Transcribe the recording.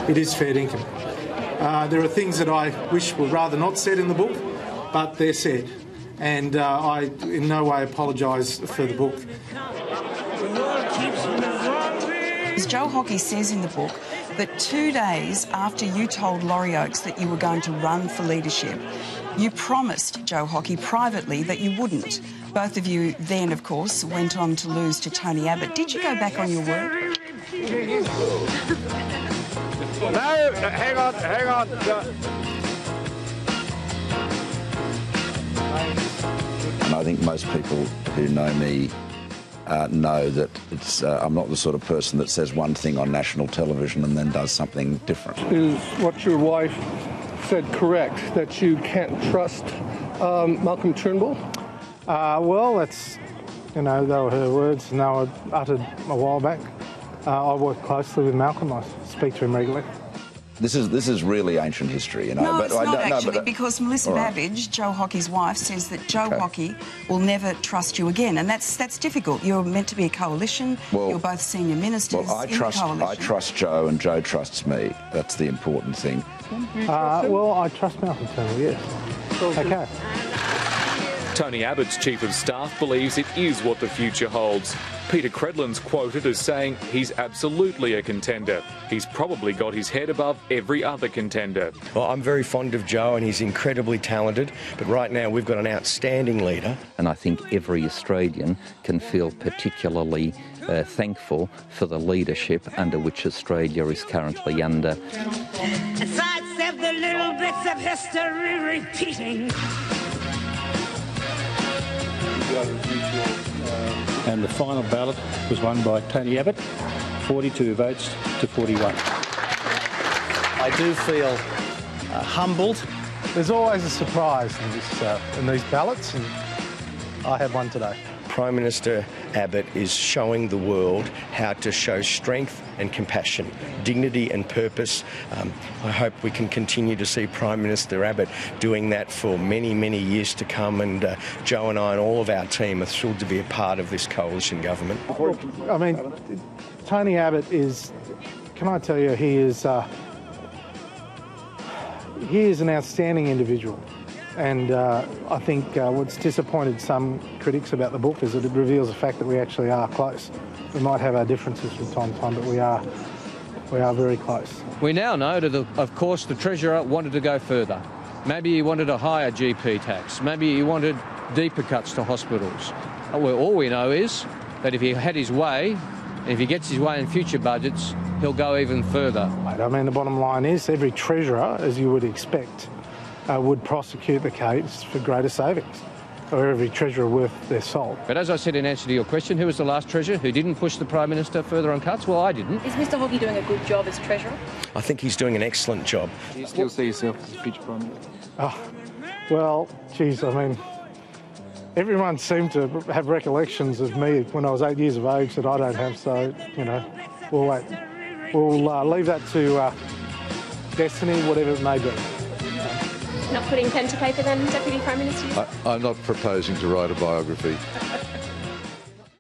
it is fair dinkum. There are things that I wish were rather not said in the book, but they're said. And I in no way apologise for the book. As Joe Hockey says in the book, that 2 days after you told Laurie Oakes that you were going to run for leadership, you promised Joe Hockey privately that you wouldn't. Both of you then, of course, went on to lose to Tony Abbott. Did you go back on your word? No, hang on. And I think most people who know me know that I'm not the sort of person that says one thing on national television and then does something different. Is what your wife said correct, that you can't trust Malcolm Turnbull? Well, that's, they were her words and they were uttered a while back. I work closely with Malcolm. I speak to him regularly. This is really ancient history, No, it's not actually, because Melissa Babbage, Joe Hockey's wife, says that Joe Hockey will never trust you again, and that's difficult. You're meant to be a coalition. You're both senior ministers in the coalition. I trust Joe, and Joe trusts me. That's the important thing. Well, I trust Malcolm Turnbull, yes. Okay. Tony Abbott's Chief of Staff believes it is what the future holds. Peter Credlin's quoted as saying he's absolutely a contender. He's probably got his head above every other contender. Well, I'm very fond of Joe and he's incredibly talented, but right now we've got an outstanding leader. And I think every Australian can feel particularly thankful for the leadership under which Australia is currently under. Sidestep the little bits of history repeating. And the final ballot was won by Tony Abbott, 42 votes to 41. I do feel humbled. There's always a surprise in these ballots, and I had one today. Prime Minister Abbott is showing the world how to show strength and compassion, dignity and purpose. I hope we can continue to see Prime Minister Abbott doing that for many, many years to come, and Joe and I and all of our team are thrilled to be a part of this coalition government. I mean, Tony Abbott is, can I tell you, he is an outstanding individual. And I think what's disappointed some critics about the book is that it reveals the fact that we actually are close. We might have our differences from time to time, but we are very close. We now know that, of course, the Treasurer wanted to go further. Maybe he wanted a higher GP tax. Maybe he wanted deeper cuts to hospitals. Well, all we know is that if he had his way, and if he gets his way in future budgets, he'll go even further. I mean, the bottom line is every Treasurer, as you would expect, would prosecute the case for greater savings, or every Treasurer worth their salt. But as I said in answer to your question, who was the last Treasurer who didn't push the Prime Minister further on cuts? Well, I didn't. Is Mr Hockey doing a good job as Treasurer? I think he's doing an excellent job. Do you still see yourself as future Prime Minister? Oh, well, geez, I mean, everyone seemed to have recollections of me when I was 8 years of age that I don't have, so, we'll wait. We'll leave that to destiny, whatever it may be. Not putting pen to paper then, Deputy Prime Minister? I'm not proposing to write a biography.